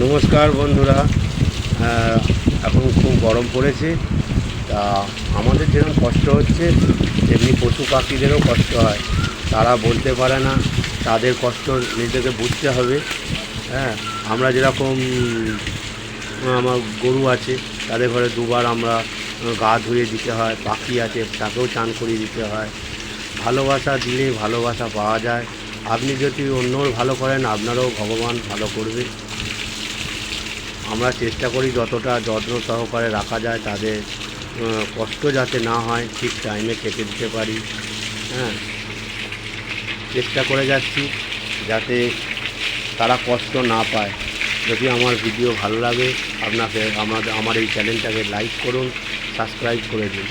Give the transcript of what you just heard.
নমস্কার বন্ধুরা। এখন খুব গরম পড়েছে, তা আমাদের যেরকম কষ্ট হচ্ছে তেমনি পশু পাখিদেরও কষ্ট হয়। তারা বলতে পারে না, তাদের কষ্ট নিজেকে বুঝতে হবে। হ্যাঁ, আমরা যেরকম আমার গরু আছে, তাদের ঘরে দুবার আমরা গা ধুয়ে দিতে হয়। পাখি আছে, তাকেও চান করিয়ে দিতে হয়। ভালোবাসা দিলে ভালোবাসা পাওয়া যায়। আপনি যদি অন্যর ভালো করেন, আপনারও ভগবান ভালো করবে। আমরা চেষ্টা করি যতটা যত্ন সহকারে রাখা যায়, তাদের কষ্ট যাতে না হয়, ঠিক টাইমে খেতে দিতে পারি। হ্যাঁ, চেষ্টা করে যাচ্ছি যাতে তারা কষ্ট না পায়। যদি আমার ভিডিও ভালো লাগে, আপনাকে আমার এই চ্যানেলটাকে লাইক করুন, সাবস্ক্রাইব করে দিন।